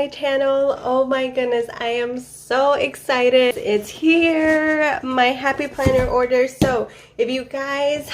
my channel. Oh my goodness, I am so excited. It's here, my Happy Planner order. So if you guys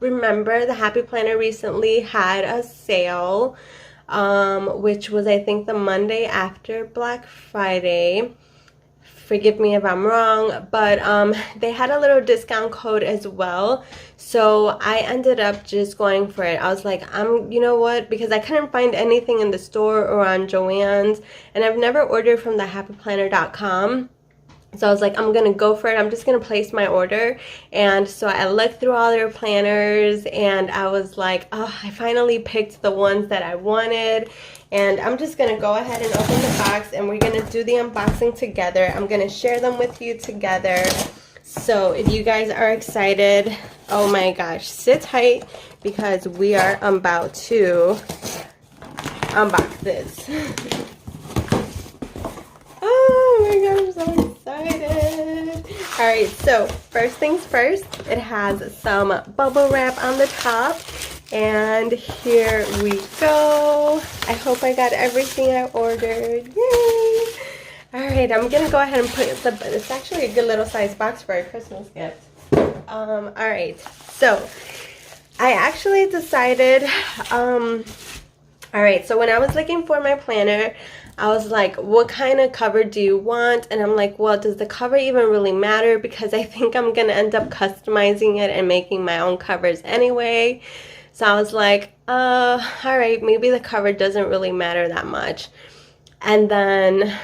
remember, the Happy Planner recently had a sale, which was I think the Monday after Black Friday. Forgive me if I'm wrong, but they had a little discount code as well. So I ended up just going for it. I was like, you know what, because I couldn't find anything in the store or on Joann's, and I've never ordered from the happyplanner.com. So I was like, I'm going to go for it. I'm just going to place my order. And so I looked through all their planners and I was like, oh, I finally picked the ones that I wanted. And I'm just going to go ahead and open the box and we're going to do the unboxing together. I'm going to share them with you together. So if you guys are excited, oh my gosh, sit tight because we are about to unbox this. Oh my god, I'm so excited. Alright, so first things first, it has some bubble wrap on the top. And here we go. I hope I got everything I ordered. Yay! Alright, I'm gonna go ahead and put it's actually a good little size box for a Christmas gift. Alright, so I actually decided, alright, so when I was looking for my planner, I was like, what kind of cover do you want? And I'm like, well, does the cover even really matter? Because I think I'm going to end up customizing it and making my own covers anyway. So I was like, all right, maybe the cover doesn't really matter that much. And then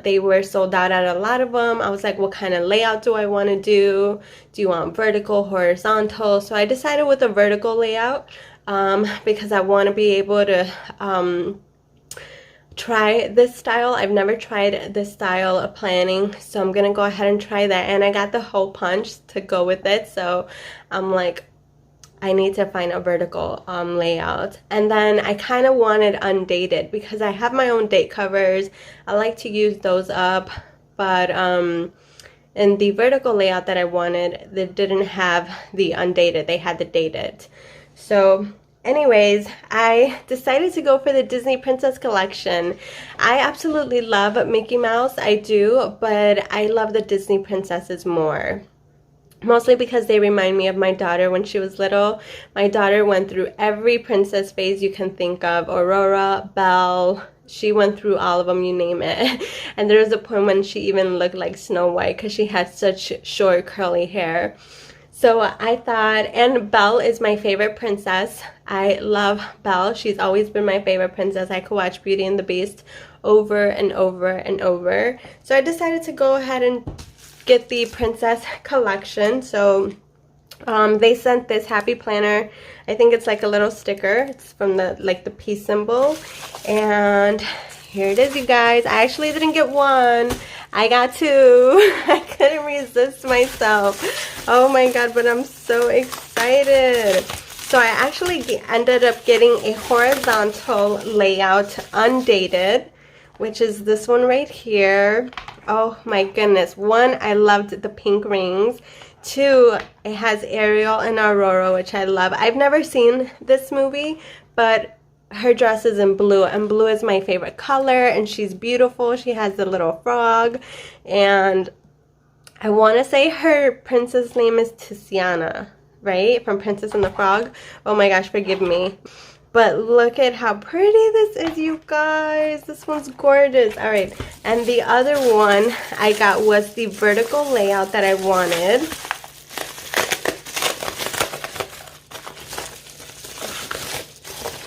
they were sold out at a lot of them. I was like, what kind of layout do I want to do? Do you want vertical, horizontal? So I decided with a vertical layout because I want to be able to try this style. I've never tried this style of planning, so I'm gonna go ahead and try that. And I got the hole punch to go with it, so I'm like, I need to find a vertical layout. And then I kind of wanted undated because I have my own date covers. I like to use those up, but in the vertical layout that I wanted, they didn't have the undated, they had the dated. So anyways, I decided to go for the Disney Princess collection. I absolutely love Mickey Mouse, I do, but I love the Disney princesses more. Mostly because they remind me of my daughter when she was little. My daughter went through every princess phase you can think of. Aurora, Belle, she went through all of them, you name it. And there was a point when she even looked like Snow White because she had such short curly hair. So I thought, and Belle is my favorite princess. I love Belle. She's always been my favorite princess. I could watch Beauty and the Beast over and over and over. So I decided to go ahead and get the princess collection. So they sent this Happy Planner. I think it's like a little sticker. It's from the peace symbol. And here it is, you guys. I actually didn't get one. I got two. I couldn't resist myself. Oh my god, but I'm so excited. So I actually ended up getting a horizontal layout undated, which is this one right here. Oh my goodness. One, I loved the pink rings. Two, it has Ariel and Aurora, which I love. I've never seen this movie, but her dress is in blue, and blue is my favorite color, and she's beautiful. She has the little frog, and I want to say her princess name is Tiziana, right? From Princess and the Frog. Oh my gosh, forgive me. But look at how pretty this is, you guys. This one's gorgeous. All right, and the other one I got was the vertical layout that I wanted.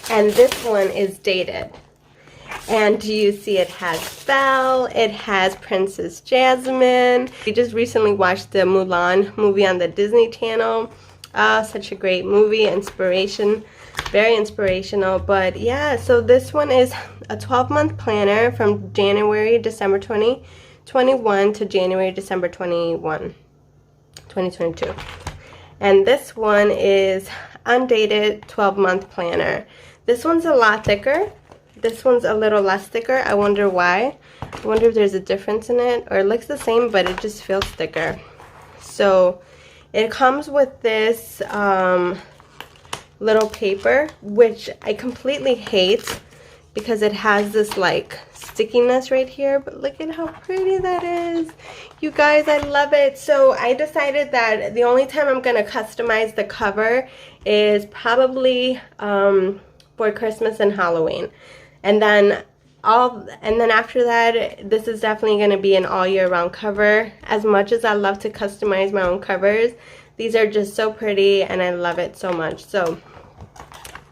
And this one is dated. And do you see it has Belle, it has Princess Jasmine. We just recently watched the Mulan movie on the Disney Channel. Such a great movie, inspiration, very inspirational. But yeah, so this one is a 12-month planner from December 2021 to December 2022. And this one is undated 12-month planner. This one's a lot thicker. This one's a little less thicker. I wonder why. I wonder if there's a difference in it, or it looks the same, but it just feels thicker. So it comes with this little paper, which I completely hate because it has this like stickiness right here, but look at how pretty that is. You guys, I love it. So I decided that the only time I'm gonna customize the cover is probably for Christmas and Halloween, and then after that, this is definitely going to be an all year round cover. As much as I love to customize my own covers, these are just so pretty and I love it so much. So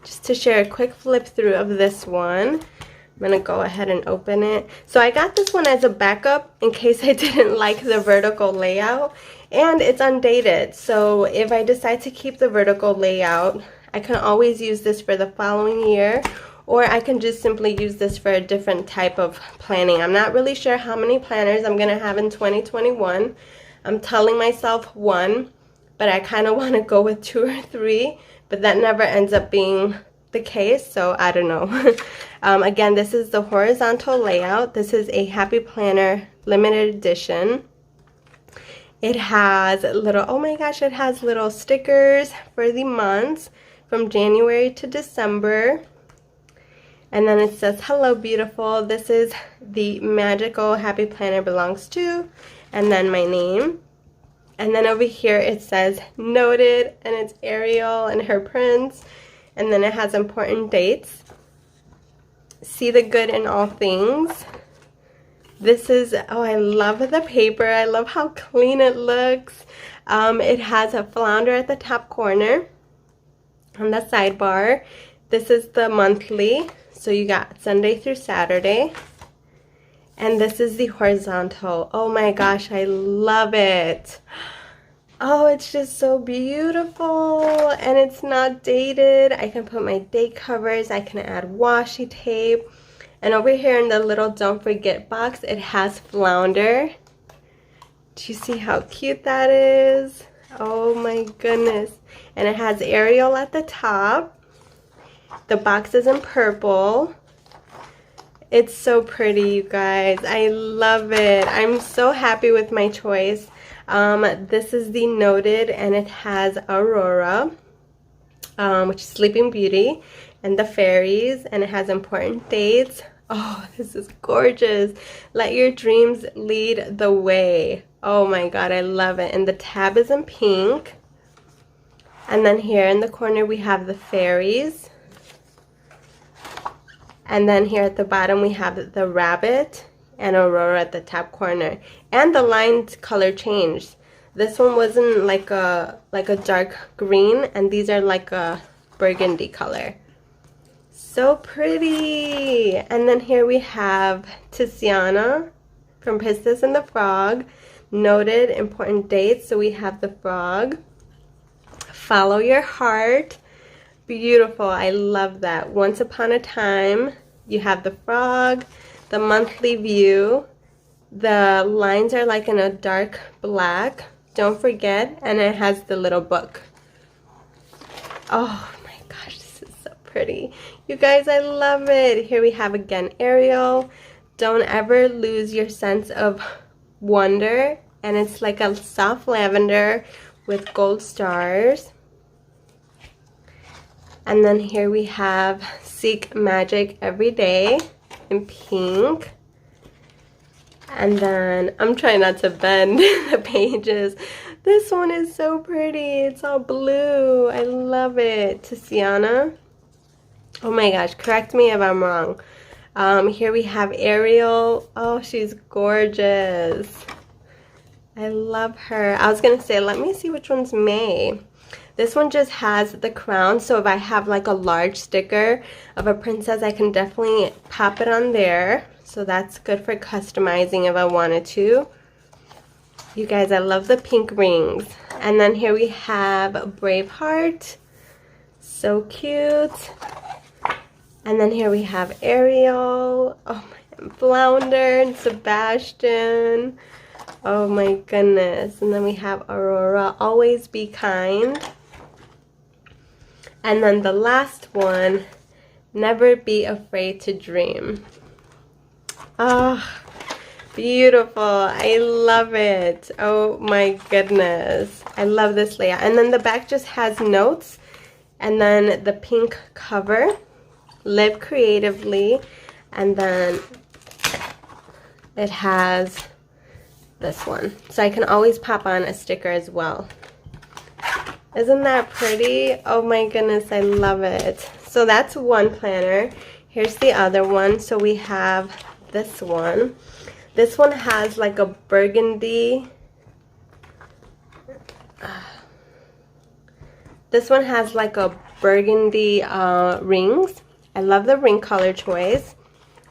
just to share a quick flip through of this one, I'm going to go ahead and open it. So I got this one as a backup in case I didn't like the vertical layout, and it's undated. So if I decide to keep the vertical layout, I can always use this for the following year, or I can just simply use this for a different type of planning. I'm not really sure how many planners I'm going to have in 2021. I'm telling myself one, but I kind of want to go with 2 or 3, but that never ends up being the case, so I don't know. Again, this is the horizontal layout. This is a Happy Planner limited edition. It has little, oh my gosh, it has little stickers for the months from January to December. And then it says, hello beautiful, this is the magical Happy Planner belongs to, and then my name. And then over here it says noted, and it's Ariel and her prints, and then it has important dates. See the good in all things. This is, oh, I love the paper. I love how clean it looks. It has a flounder at the top corner on the sidebar. This is the monthly. So you got Sunday through Saturday, and this is the horizontal. Oh my gosh, I love it. Oh, it's just so beautiful, and it's not dated. I can put my date covers, I can add washi tape, and over here in the little don't forget box, it has flounder. Do you see how cute that is? Oh my goodness. And it has Ariel at the top. The box is in purple. It's so pretty, you guys. I love it. I'm so happy with my choice. This is the noted, and it has Aurora, which is Sleeping Beauty, and the fairies, and it has important dates. Oh, this is gorgeous. Let your dreams lead the way. Oh my god, I love it. And the tab is in pink. And then here in the corner we have the fairies. And then here at the bottom we have the rabbit and Aurora at the top corner. And the lines color changed. This one wasn't like a dark green, and these are like a burgundy color. So pretty. And then here we have Tiziana from Princess and the Frog. Noted important dates. So we have the frog. Follow your heart. Beautiful. I love that. Once upon a time. You have the frog, the monthly view. The lines are like in a dark black. Don't forget. And it has the little book. Oh my gosh, this is so pretty. You guys, I love it. Here we have again Ariel. Don't ever lose your sense of wonder. And it's like a soft lavender with gold stars. And then here we have Seek Magic Every Day in pink. And then I'm trying not to bend the pages. This one is so pretty. It's all blue. I love it. Tiziana. Oh my gosh, correct me if I'm wrong. Here we have Ariel. Oh, she's gorgeous. I love her. I was gonna say, let me see which one's May. This one just has the crown, so if I have like a large sticker of a princess, I can definitely pop it on there. So that's good for customizing if I wanted to. You guys, I love the pink rings. And then here we have Braveheart. So cute. And then here we have Ariel. Oh my, Flounder and Sebastian. Oh my goodness. And then we have Aurora. Always be kind. And then the last one, never be afraid to dream. Oh, beautiful. I love it. Oh my goodness. I love this layout. And then the back just has notes. And then the pink cover. Live creatively. And then it has this one. So I can always pop on a sticker as well. Isn't that pretty? Oh my goodness, I love it. So that's one planner. Here's the other one. So we have this one. This one has like a burgundy. This one has like a burgundy rings. I love the ring color choice.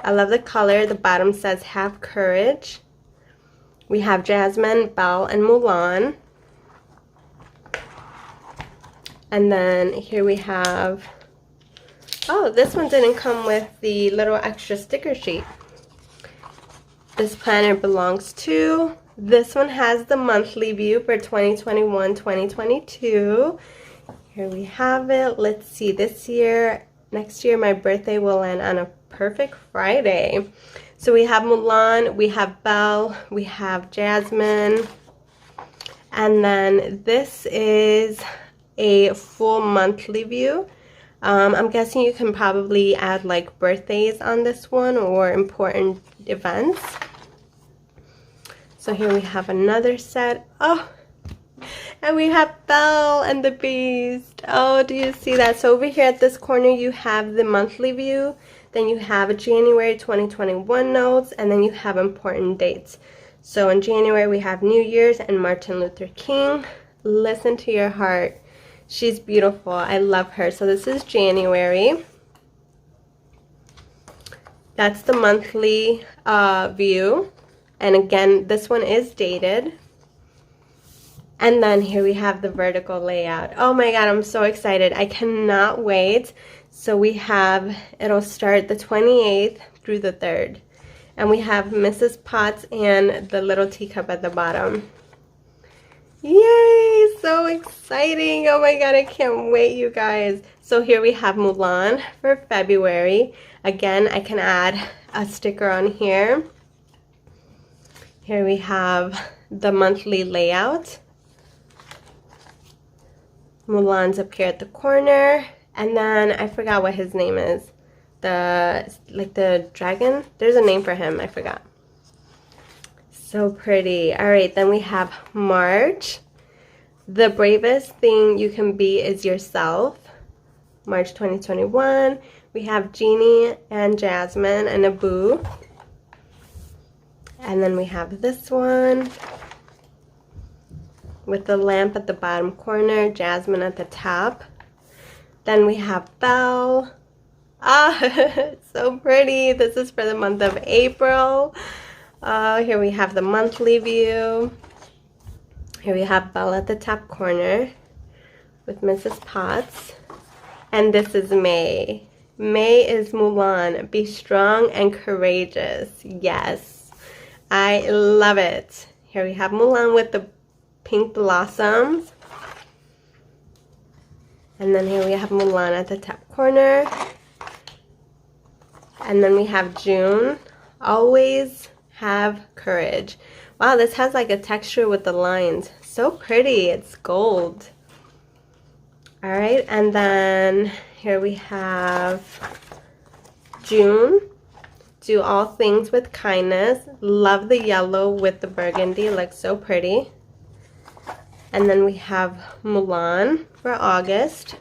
I love the color. The bottom says have courage. We have Jasmine, Belle, and Mulan. And then here we have, oh, this one didn't come with the little extra sticker sheet. This planner belongs to, this one has the monthly view for 2021-2022. Here we have it. Let's see, next year my birthday will land on a perfect Friday. So we have Mulan, we have Belle, we have Jasmine, and then this is a full monthly view. I'm guessing you can probably add like birthdays on this one or important events. So here we have another set. Oh, and we have Belle and the Beast. Oh, do you see that? So over here at this corner you have the monthly view, then you have a January 2021 notes, and then you have important dates. So in January we have New Year's and Martin Luther King. Listen to your heart. She's beautiful. I love her. So this is January. That's the monthly view. And again, this one is dated. And then here we have the vertical layout. Oh my God, I'm so excited. I cannot wait. So we have, it'll start the 28th through the 3rd. And we have Mrs. Potts and the little teacup at the bottom. Yay, so exciting. Oh my God, I can't wait, you guys. So here we have Mulan for February. Again, I can add a sticker on here. Here we have the monthly layout. Mulan's up here at the corner. And then I forgot what his name is. The dragon? There's a name for him, I forgot. So pretty. All right, then we have March. The bravest thing you can be is yourself. March 2021. We have Jeannie and Jasmine and Abu. And then we have this one with the lamp at the bottom corner, Jasmine at the top. Then we have Belle. Ah, so pretty. This is for the month of April. Here we have the monthly view. Here we have Belle at the top corner with Mrs. Potts. And this is May. May is Mulan. Be strong and courageous. Yes, I love it. Here we have Mulan with the pink blossoms. And then here we have Mulan at the top corner. And then we have June. Always have courage. Wow, this has like a texture with the lines. So pretty. It's gold. All right, and then here we have June. Do all things with kindness. Love the yellow with the burgundy. Looks so pretty. And then we have Mulan for August.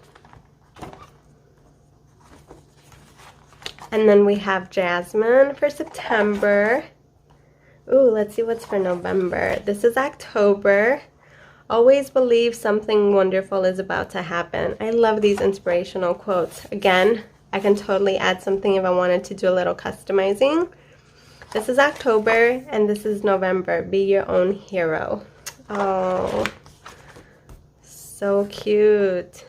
And then we have Jasmine for September. Ooh, let's see what's for November. This is October. Always believe something wonderful is about to happen. I love these inspirational quotes. Again, I can totally add something if I wanted to do a little customizing. This is October and this is November. Be your own hero. Oh, so cute.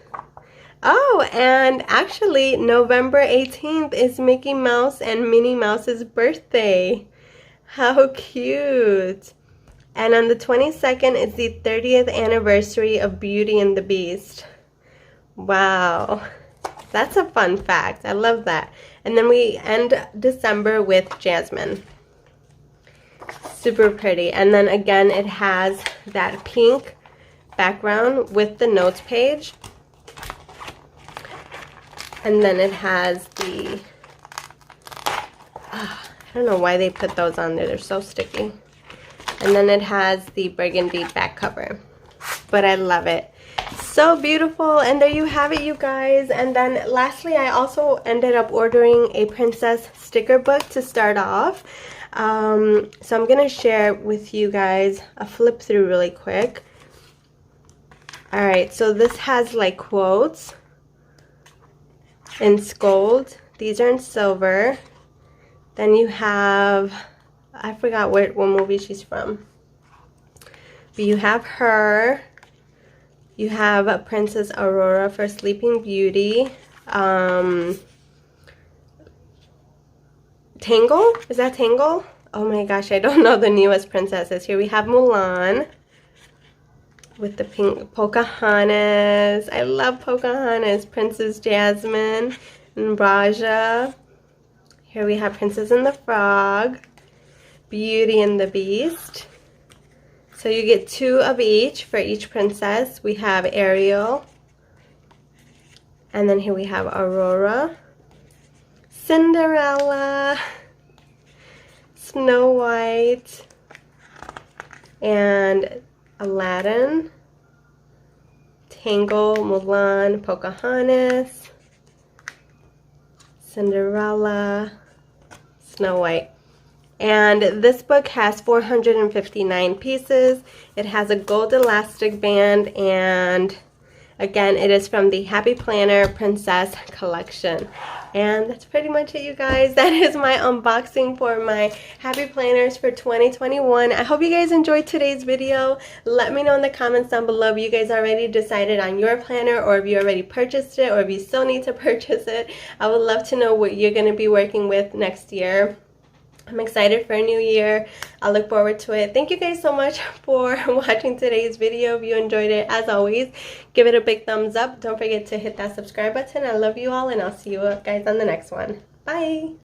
Oh, and actually November 18th is Mickey Mouse and Minnie Mouse's birthday. How cute. And on the 22nd is the 30th anniversary of Beauty and the Beast. Wow. That's a fun fact. I love that. And then we end December with Jasmine. Super pretty. And then again, it has that pink background with the notes page. And then it has the, I don't know why they put those on there. They're so sticky. And then it has the burgundy back cover. But I love it. So beautiful. And there you have it, you guys. And then lastly, I also ended up ordering a princess sticker book to start off. So I'm going to share with you guys a flip through really quick. Alright, so this has like quotes in gold. These are in silver. Then you have, I forgot what movie she's from. But you have her. You have a Princess Aurora for Sleeping Beauty. Tangle? Is that Tangle? Oh my gosh, I don't know the newest princesses. Here we have Mulan with the pink Pocahontas. I love Pocahontas. Princess Jasmine and Raja. Here we have Princess and the Frog. Beauty and the Beast. So you get 2 of each for each princess. We have Ariel. And then here we have Aurora. Cinderella. Snow White. And Aladdin. Tangle, Mulan, Pocahontas. Cinderella. Snow White. And this book has 459 pieces. It has a gold elastic band, and again, it is from the Happy Planner Princess Collection. And that's pretty much it, you guys. That is my unboxing for my Happy Planners for 2021. I hope you guys enjoyed today's video. Let me know in the comments down below if you guys already decided on your planner, or if you already purchased it, or if you still need to purchase it. I would love to know what you're going to be working with next year. I'm excited for a new year. I look forward to it. Thank you guys so much for watching today's video. If you enjoyed it, as always, give it a big thumbs up. Don't forget to hit that subscribe button. I love you all, and I'll see you guys on the next one. Bye!